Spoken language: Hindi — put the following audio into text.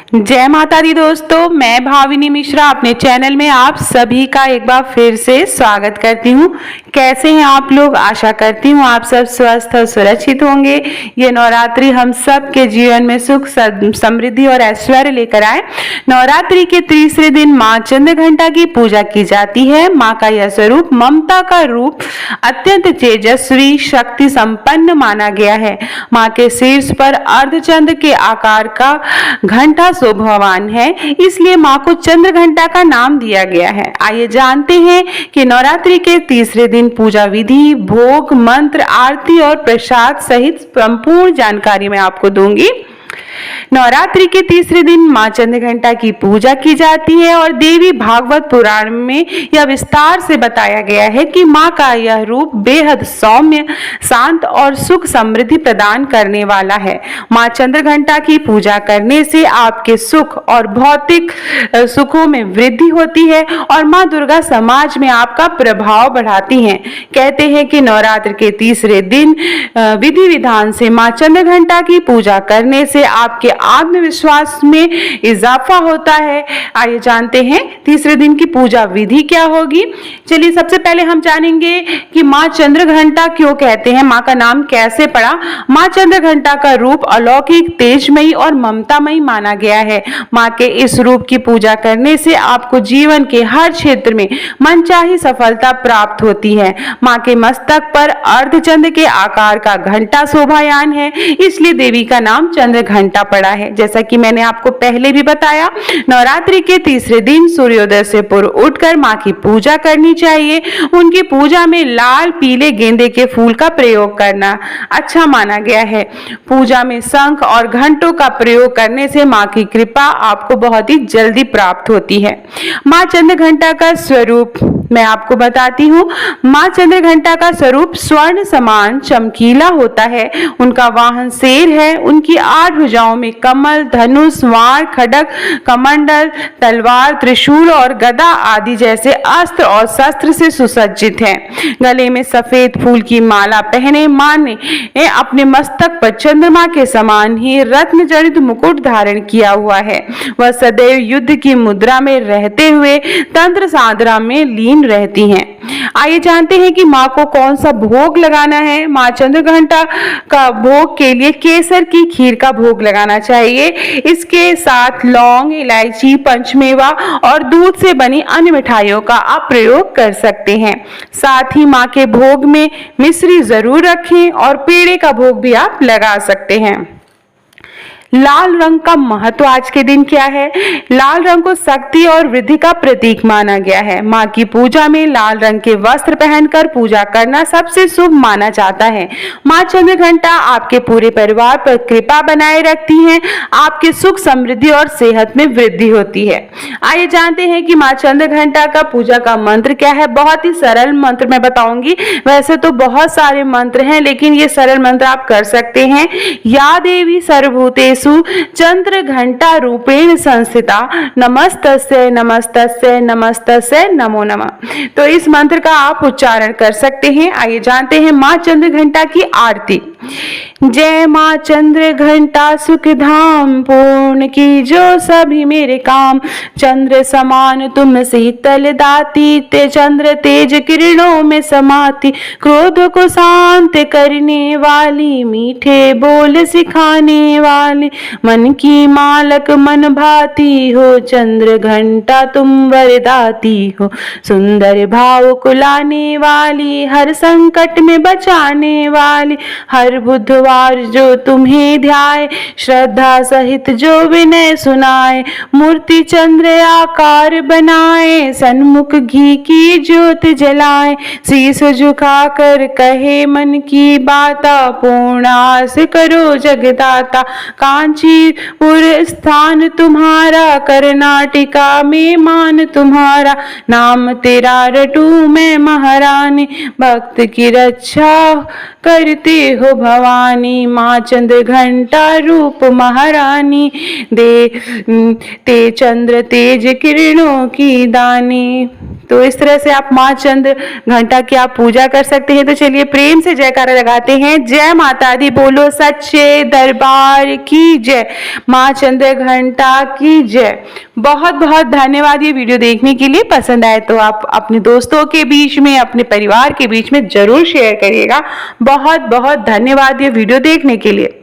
जय माता दी दोस्तों, मैं भाविनी मिश्रा अपने चैनल में आप सभी का एक बार फिर से स्वागत करती हूँ। कैसे हैं आप लोग? आशा करती हूँ आप सब स्वस्थ और सुरक्षित होंगे। ये नवरात्रि हम सब के जीवन में सुख समृद्धि और ऐश्वर्य लेकर आए। नवरात्रि के तीसरे दिन माँ चंद्रघंटा की पूजा की जाती है। माँ का यह स्वरूप ममता का रूप अत्यंत तेजस्वी शक्ति संपन्न माना गया है। माँ के शीर्ष पर अर्धचंद्र के आकार का घंटा शोभावान है, इसलिए माँ को चंद्र घंटा का नाम दिया गया है। आइए जानते हैं कि नवरात्रि के तीसरे दिन पूजा विधि, भोग, मंत्र, आरती और प्रसाद सहित संपूर्ण जानकारी मैं आपको दूंगी। नवरात्रि के तीसरे दिन माँ चंद्रघंटा की पूजा की जाती है और देवी भागवत पुराण में यह विस्तार से बताया गया है कि माँ का यह रूप बेहद सौम्य, शांत और सुख समृद्धि प्रदान करने वाला है। माँ चंद्रघंटा की पूजा करने से आपके सुख और भौतिक सुखों में वृद्धि होती है और माँ दुर्गा समाज में आपका प्रभाव बढ़ाती हैं। कहते हैं कि नवरात्र के तीसरे दिन विधि विधान से माँ चंद्रघंटा की पूजा करने से आपके आत्मविश्वास में इजाफा होता है। आइए जानते हैं तीसरे दिन की पूजा विधि क्या होगी। चलिए सबसे पहले हम जानेंगे कि माँ चंद्रघंटा क्यों कहते हैं, माँ का नाम कैसे पड़ा। माँ चंद्रघंटा का रूप अलौकिक, तेजमयी और ममतामयी माना गया है। माँ के इस रूप की पूजा करने से आपको जीवन के हर क्षेत्र में मनचाही सफलता प्राप्त होती है। माँ के मस्तक पर अर्धचंद्र के आकार का घंटा शोभायान है, इसलिए देवी का नाम चंद्र घंटा पड़ा है। जैसा कि मैंने आपको पहले भी बताया, नवरात्रि के तीसरे दिन सूर्योदय से पूर्व उठकर माँ की पूजा करनी चाहिए। उनकी पूजा में लाल पीले गेंदे के फूल का प्रयोग करना अच्छा माना गया है। पूजा में शंख और घंटों का प्रयोग करने से माँ की कृपा आपको बहुत ही जल्दी प्राप्त होती है। माँ चंद्रघंटा का स्वरूप मैं आपको बताती हूँ। माँ चंद्रघंटा का स्वरूप स्वर्ण समान चमकीला होता है। उनका वाहन शेर है। उनकी 8 भुजाओं में कमल, धनुष, वाण, खड्ग, कमंडल, तलवार, त्रिशूल और गदा आदि जैसे अस्त्र और शस्त्र से सुसज्जित है। गले में सफेद फूल की माला पहने माँ ने अपने मस्तक पर चंद्रमा के समान ही रत्न जड़ित मुकुट धारण किया हुआ है। वह सदैव युद्ध की मुद्रा में रहते हुए तंत्र साधना में लीन रहती हैं। आइए जानते हैं कि माँ को कौन सा भोग लगाना है। माँ चंद्रघंटा का भोग के लिए केसर की खीर का भोग लगाना चाहिए। इसके साथ लौंग, इलायची, पंचमेवा और दूध से बनी अन्य मिठाइयों का आप प्रयोग कर सकते हैं। साथ ही माँ के भोग में मिश्री जरूर रखें और पेड़े का भोग भी आप लगा सकते हैं। लाल रंग का महत्व आज के दिन क्या है? लाल रंग को शक्ति और वृद्धि का प्रतीक माना गया है। माँ की पूजा में लाल रंग के वस्त्र पहनकर पूजा करना सबसे शुभ माना जाता है। माँ चंद्रघंटा आपके पूरे परिवार पर कृपा बनाए रखती हैं। आपके सुख, समृद्धि और सेहत में वृद्धि होती है। आइए जानते हैं कि माँ चंद्रघंटा का पूजा का मंत्र क्या है। बहुत ही सरल मंत्र मैं बताऊंगी। वैसे तो बहुत सारे मंत्र हैं, लेकिन ये सरल मंत्र आप कर सकते हैं। या देवी सर्वभूतेषु चंद्र घंटा रूपेण संस्थिता नमस्तस्यै नमस्तस्यै नमस्तस्यै नमो नमः। तो इस मंत्र का आप उच्चारण कर सकते हैं। आइए जानते हैं माँ चंद्र घंटा की आरती। जय माँ चंद्र घंटा सुख धाम, पूर्ण की जो सभी मेरे काम। चंद्र समान तुम शीतल दाती, ते चंद्र तेज किरणों में समाती। क्रोध को शांत करने वाली, मीठे बोल सिखाने वाली। मन की मालक मन भाती हो, चंद्र घंटा तुम वरदाती हो। सुंदर भाव को लाने वाली, हर संकट में बचाने वाली। हर बुधवार जो तुम्हें ध्याए, श्रद्धा सहित जो विनय सुनाए। मूर्ति चंद्र आकार बनाए, सन्मुख घी की ज्योत जलाए। शीश झुका कर कहे मन की बाता, पूर्ण आस करो जगदाता। कांचीपुर स्थान तुम्हारा, कर्नाटका में मान तुम्हारा। नाम तेरा रटूं मैं महारानी, भक्त की रक्षा करते हो भवानी। माँ चंद्र घंटा रूप महारानी, दे ते चंद्र तेज किरणों की दानी। तो इस तरह से आप माँ चंद्र घंटा की आप पूजा कर सकते हैं। तो चलिए प्रेम से जयकारा लगाते हैं, जय माता दी, बोलो सच्चे दरबार की जय, माँ चंद्र घंटा की जय। बहुत बहुत धन्यवाद ये वीडियो देखने के लिए। पसंद आए तो आप अपने दोस्तों के बीच में, अपने परिवार के बीच में जरूर शेयर करिएगा। बहुत बहुत धन्यवाद ये वीडियो देखने के लिए।